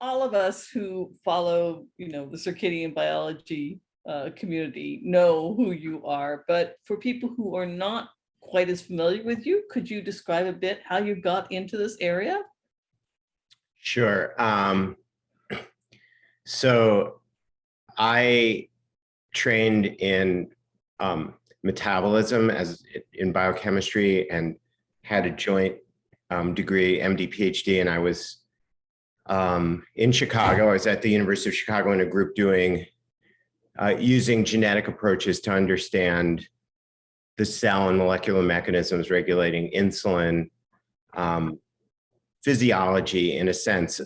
all of us who follow, the circadian biology community know who you are, but for people who are not quite as familiar with you, could you describe a bit how you got into this area? Sure. So I trained in metabolism in biochemistry and had a joint degree, MD, PhD, and I was in Chicago. I was at the University of Chicago in a group doing using genetic approaches to understand the cell and molecular mechanisms regulating insulin, physiology in a sense,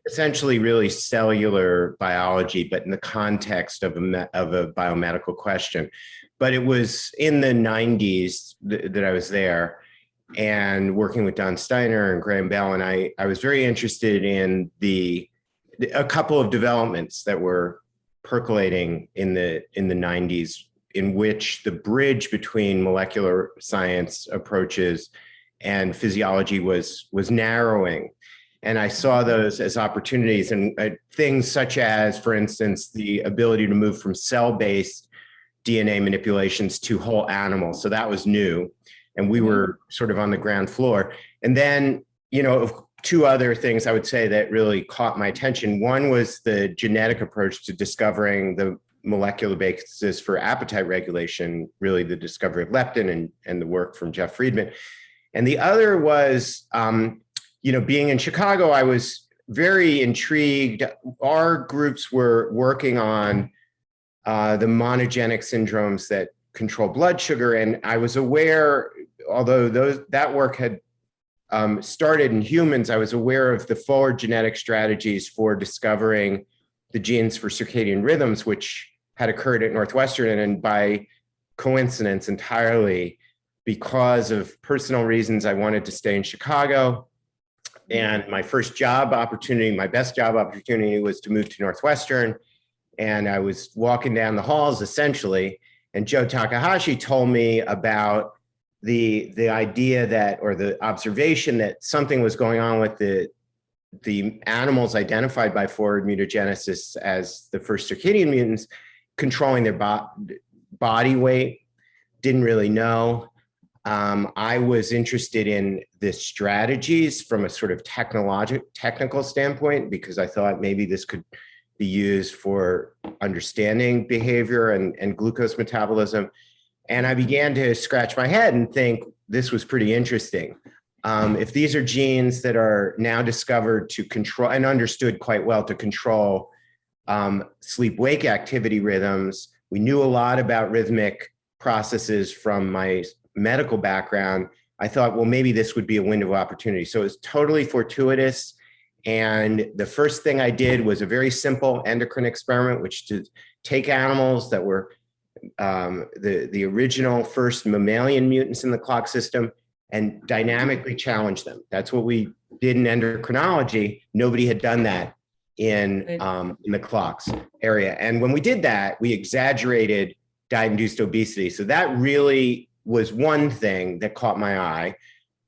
essentially really cellular biology, but in the context of a biomedical question. But it was in the 90s that I was there and working with Don Steiner and Graham Bell, and I was very interested in a couple of developments that were percolating in the 90s, in which the bridge between molecular science approaches and physiology was narrowing. And I saw those as opportunities, and things such as, for instance, the ability to move from cell-based DNA manipulations to whole animals. So that was new. And we were sort of on the ground floor. And then, two other things I would say that really caught my attention. One was the genetic approach to discovering the molecular basis for appetite regulation, really the discovery of leptin and the work from Jeff Friedman. And the other was, being in Chicago, I was very intrigued. Our groups were working on the monogenic syndromes that control blood sugar. And I was aware, although that work had started in humans, I was aware of the forward genetic strategies for discovering the genes for circadian rhythms, which had occurred at Northwestern. And by coincidence entirely, because of personal reasons, I wanted to stay in Chicago. And my best job opportunity was to move to Northwestern. And I was walking down the halls essentially, and Joe Takahashi told me about the idea that, or the observation that something was going on with the animals identified by forward mutagenesis as the first circadian mutants, controlling their body weight. Didn't really know. I was interested in the strategies from a sort of technical standpoint, because I thought maybe this could be used for understanding behavior and glucose metabolism. And I began to scratch my head and think this was pretty interesting. If these are genes that are now discovered to control and understood quite well to control sleep-wake activity rhythms, we knew a lot about rhythmic processes from my medical background. I thought, well, maybe this would be a window of opportunity. So it was totally fortuitous. And the first thing I did was a very simple endocrine experiment, which to take animals that were the original first mammalian mutants in the clock system and dynamically challenge them. That's what we did in endocrinology. Nobody had done that in the clocks area. And when we did that, we exaggerated diet-induced obesity. So that really was one thing that caught my eye.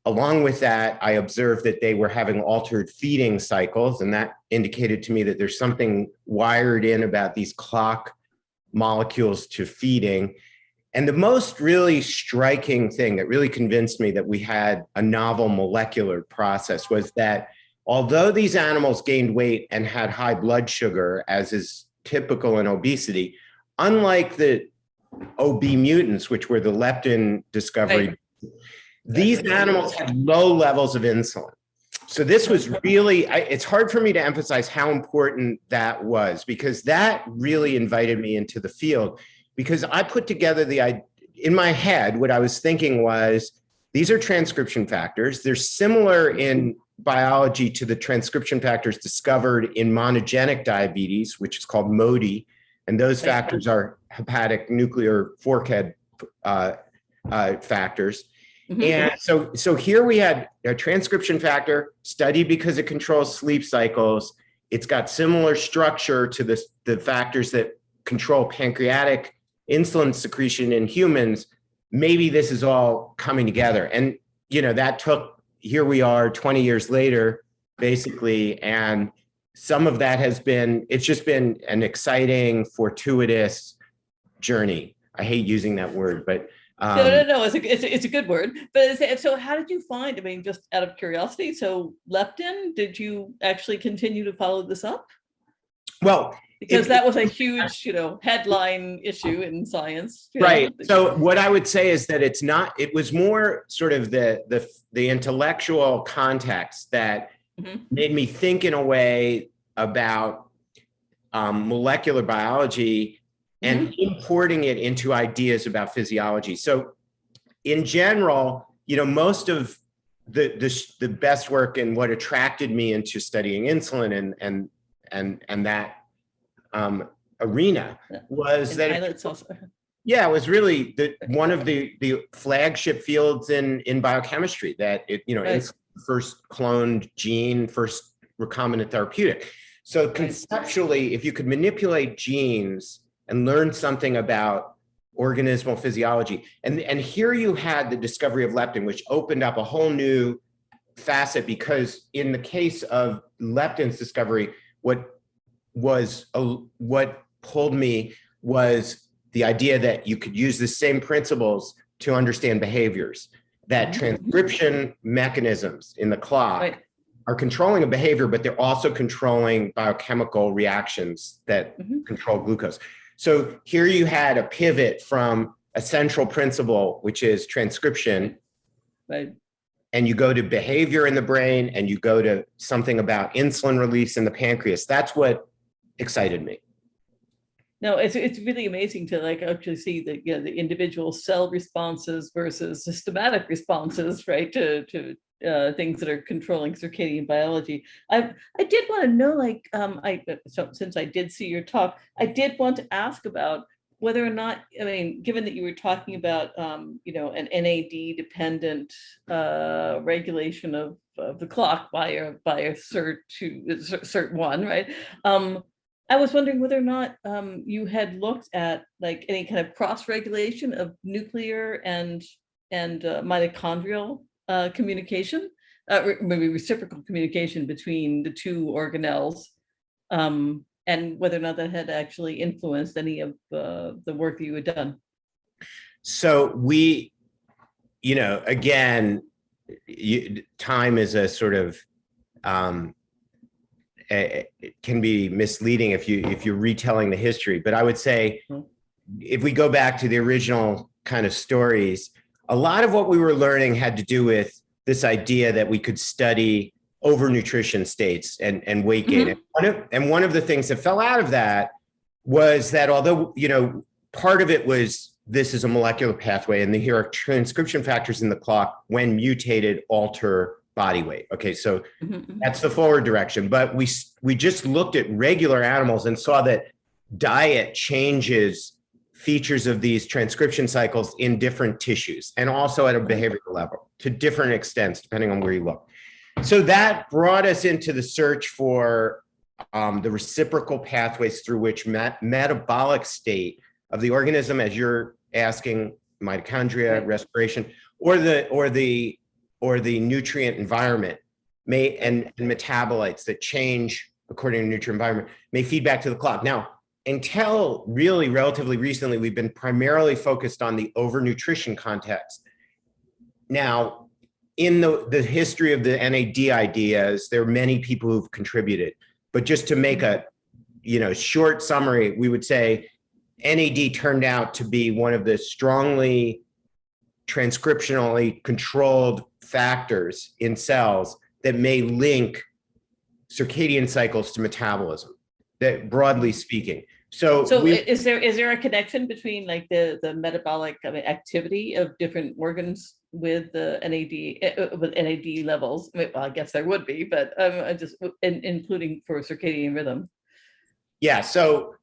Along with that, I observed that they were having altered feeding cycles, and that indicated to me that there's something wired in about these clock molecules to feeding. And the most really striking thing that really convinced me that we had a novel molecular process was that although these animals gained weight and had high blood sugar, as is typical in obesity, unlike the OB mutants, which were the leptin discovery, right, these animals had low levels of insulin. So this was really, it's hard for me to emphasize how important that was, because that really invited me into the field. Because I put together in my head, what I was thinking was, these are transcription factors. They're similar in biology to the transcription factors discovered in monogenic diabetes, which is called MODY. And those factors are hepatic nuclear forkhead factors. Mm-hmm. And so here we had a transcription factor studied because it controls sleep cycles. It's got similar structure to the factors that control pancreatic insulin secretion in humans. Maybe this is all coming together. And, that here we are 20 years later, basically, and some of that has been, it's just been an exciting, fortuitous journey. I hate using that word, but no, it's a good word. But so how did you find, I mean, just out of curiosity, so leptin, did you actually continue to follow this up? well, Because that was a huge, headline issue in science. Right. So what I would say is that it's not, it was more sort of the intellectual context that made me think in a way about molecular biology and importing it into ideas about physiology. So in general, most of the best work and what attracted me into studying insulin and that arena was that it was really one of the flagship fields in biochemistry, that it's the first cloned gene, first recombinant therapeutic. So conceptually, if you could manipulate genes and learn something about organismal physiology, and here you had the discovery of leptin, which opened up a whole new facet, because in the case of leptin's discovery, what pulled me was the idea that you could use the same principles to understand behaviors, that transcription mechanisms in the clock are controlling a behavior, but they're also controlling biochemical reactions that control glucose. So here you had a pivot from a central principle, which is transcription, and you go to behavior in the brain, and you go to something about insulin release in the pancreas. That's what excited me. No, it's really amazing to actually see the the individual cell responses versus systematic responses, right, to things that are controlling circadian biology. I did want to know, so since I did see your talk, I did want to ask about whether or not, I mean, given that you were talking about an NAD dependent regulation of the clock by a CERT1, right? I was wondering whether or not you had looked at any kind of cross-regulation of nuclear and mitochondrial communication, maybe reciprocal communication between the two organelles, and whether or not that had actually influenced any of the work that you had done. So we, again, time is a sort of it can be misleading if you're retelling the history. But I would say, if we go back to the original kind of stories, a lot of what we were learning had to do with this idea that we could study overnutrition states and weight gain. And one of the things that fell out of that was that although, part of it was, this is a molecular pathway, and here are transcription factors in the clock, when mutated, alter body weight. Okay, so that's the forward direction. But we just looked at regular animals and saw that diet changes features of these transcription cycles in different tissues, and also at a behavioral level to different extents, depending on where you look. So that brought us into the search for the reciprocal pathways through which metabolic state of the organism, as you're asking, mitochondria, respiration, or the nutrient environment and metabolites that change according to nutrient environment may feed back to the clock. Now, until really relatively recently, we've been primarily focused on the overnutrition context. Now, in the history of the NAD ideas, there are many people who've contributed, but just to make a short summary, we would say NAD turned out to be one of the strongly transcriptionally controlled factors in cells that may link circadian cycles to metabolism, that broadly speaking. So is there a connection between the metabolic activity of different organs with the NAD levels? Well, I guess there would be, but just including for circadian rhythm. Yeah. So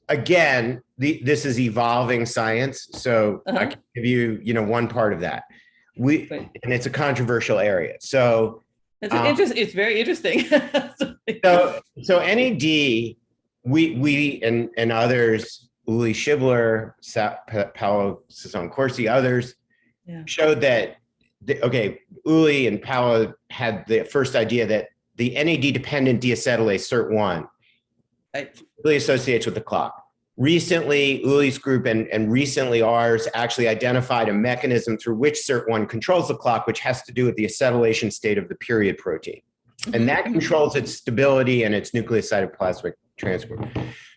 again, this is evolving science. So I can give you one part of that. And it's a controversial area. So it's very interesting. so NAD. We and others, Uli Schibler, Paolo Sasson-Corsi, others, showed that, Uli and Paolo had the first idea that the NAD-dependent deacetylase SIRT1 Right. really associates with the clock. Recently, Uli's group and recently ours actually identified a mechanism through which SIRT1 controls the clock, which has to do with the acetylation state of the period protein. And that controls its stability and its nucleocytoplasmic transport.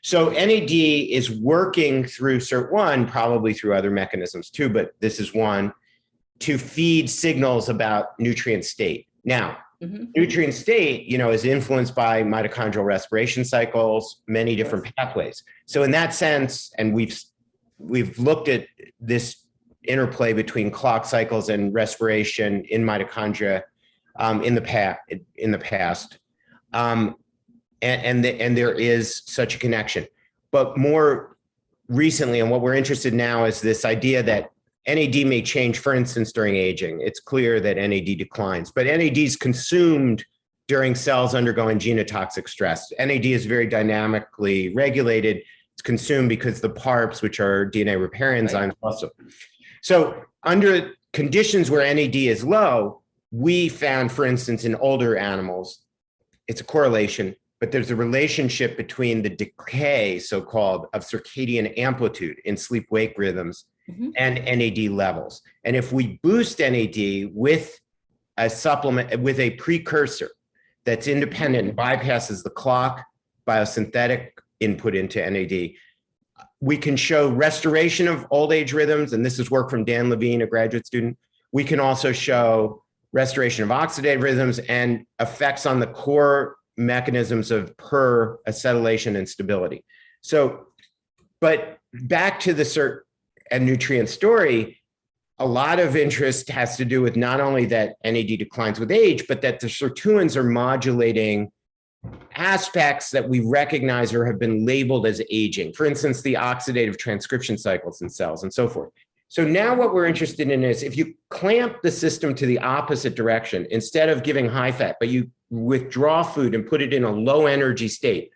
So NAD is working through SIRT1, probably through other mechanisms too, but this is one, to feed signals about nutrient state. Now, nutrient state, is influenced by mitochondrial respiration cycles, many different pathways. So in that sense, and we've looked at this interplay between clock cycles and respiration in mitochondria in the past, and there is such a connection. But more recently, and what we're interested in now is this idea that NAD may change, for instance, during aging. It's clear that NAD declines, but NAD is consumed during cells undergoing genotoxic stress. NAD is very dynamically regulated. It's consumed because the PARPs, which are DNA repair enzymes, also. So under conditions where NAD is low, we found, for instance, in older animals, it's a correlation, but there's a relationship between the decay, so-called, of circadian amplitude in sleep-wake rhythms and NAD levels. And if we boost NAD with a supplement, with a precursor that's independent and bypasses the clock biosynthetic input into NAD, we can show restoration of old age rhythms. And this is work from Dan Levine, a graduate student. We can also show restoration of oxidative rhythms and effects on the core mechanisms of acetylation and stability. So, but back to the SIRT and nutrient story, a lot of interest has to do with not only that NAD declines with age, but that the sirtuins are modulating aspects that we recognize or have been labeled as aging. For instance, the oxidative transcription cycles in cells and so forth. So now what we're interested in is if you clamp the system to the opposite direction, instead of giving high fat, but you withdraw food and put it in a low energy state,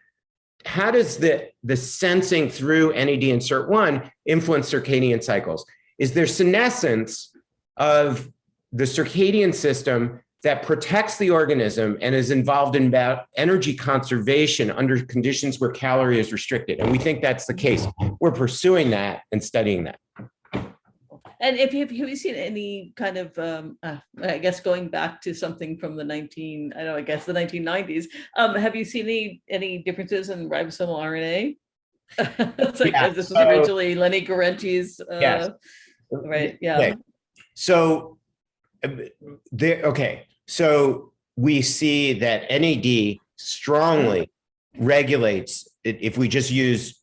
how does the sensing through NAD and SIRT1 influence circadian cycles? Is there senescence of the circadian system that protects the organism and is involved in about energy conservation under conditions where calorie is restricted? And we think that's the case. We're pursuing that and studying that. And have you seen any kind of, I guess going back to something from the 1990s, have you seen any differences in ribosomal RNA? It's like, this was originally Lenny Guarenti's, right? Yeah. Okay. So, so we see that NAD strongly regulates, if we just use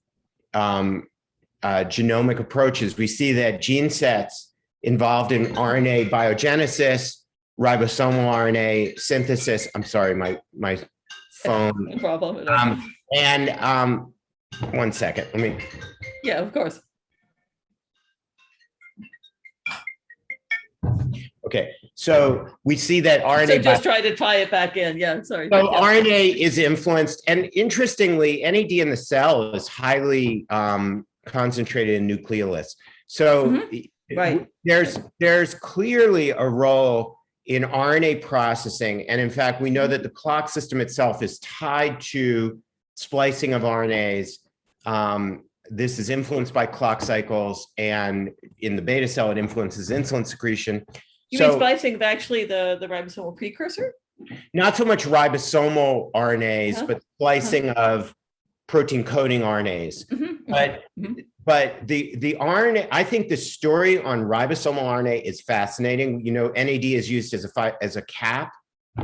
genomic approaches, we see that gene sets involved in RNA biogenesis, ribosomal RNA synthesis. I'm sorry, my phone. No problem at all. And 1 second, let me. Yeah, of course. Okay, so we see that RNA. So just try to tie it back in. Yeah, sorry. So RNA is influenced, and interestingly, NAD in the cell is highly concentrated in nucleolus. So there's clearly a role in RNA processing. And in fact, we know that the clock system itself is tied to splicing of RNAs. This is influenced by clock cycles, and in the beta cell, it influences insulin secretion. You mean splicing of actually the ribosomal precursor? Not so much ribosomal RNAs, but splicing of protein coding RNAs. But the RNA, I think the story on ribosomal RNA is fascinating. NAD is used as a cap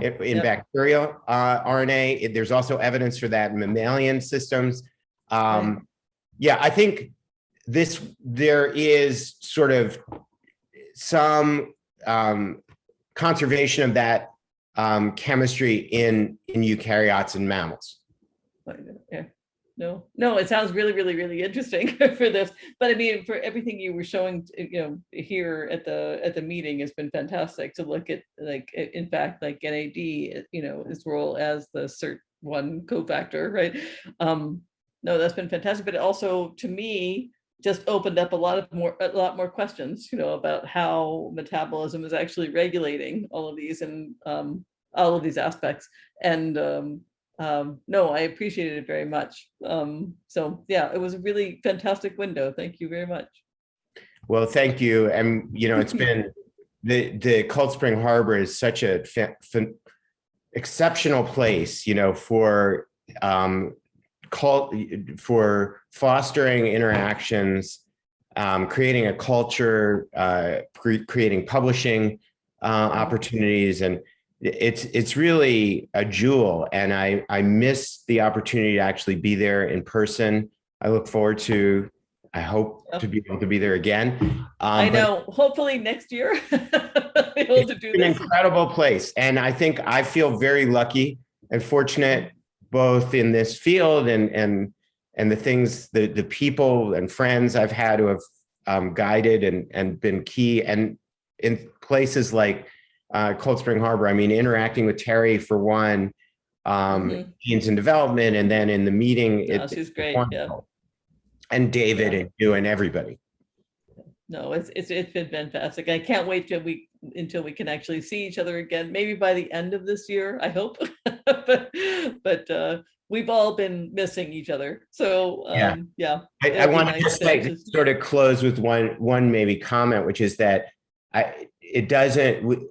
in bacterial RNA. There's also evidence for that in mammalian systems. I think there is sort of some conservation of that chemistry in eukaryotes and mammals. Yeah. No, it sounds really, really, really interesting for this. But I mean, for everything you were showing, here at the meeting has been fantastic to look at, like, in fact, like NAD, its role as the SIRT1 cofactor, right? No, that's been fantastic. But it also, to me, just opened up a lot more questions, about how metabolism is actually regulating all of these. And all of these aspects. And no, I appreciated it very much. So yeah, it was a really fantastic window. Thank you very much. Well, thank you. And, it's been, the Cold Spring Harbor is such a exceptional place, for fostering interactions, creating a culture, creating publishing opportunities, and it's really a jewel. And I miss the opportunity to actually be there in person. I look forward to, I hope to be able to be there again. I know. Hopefully next year, be able to do an this. incredible place, and I think I feel very lucky and fortunate, both in this field and the things, the people and friends I've had who have guided and been key, and in places like Cold Spring Harbor. I mean, interacting with Terry for one, teens in development, and then in the meeting, She's great. Yeah. And David and you and everybody. No, it's been fantastic. I can't wait until we can actually see each other again. Maybe by the end of this year, I hope. but we've all been missing each other. So yeah. I want to just sort of close with one maybe comment, which is that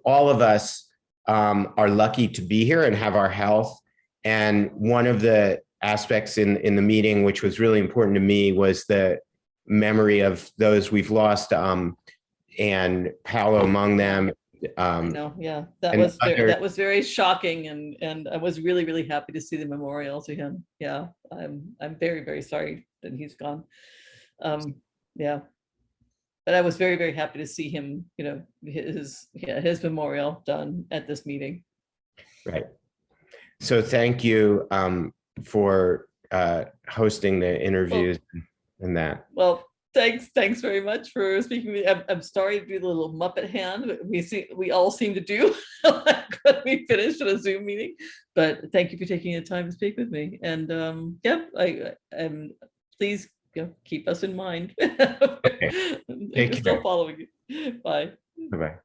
all of us are lucky to be here and have our health. And one of the aspects in the meeting, which was really important to me, was the memory of those we've lost, and Paolo among them. I know, yeah, that was very shocking, and I was really, really happy to see the memorial to him. Yeah, I'm very, very sorry that he's gone. Yeah, but I was very, very happy to see him, his memorial done at this meeting. Right. So thank you for hosting the interviews and that. Well, thanks very much for speaking with me. I'm sorry to do the little Muppet hand we all seem to do when we finish at a Zoom meeting, but thank you for taking the time to speak with me. And please keep us in mind. Okay. I'm still following you. Bye. Bye-bye.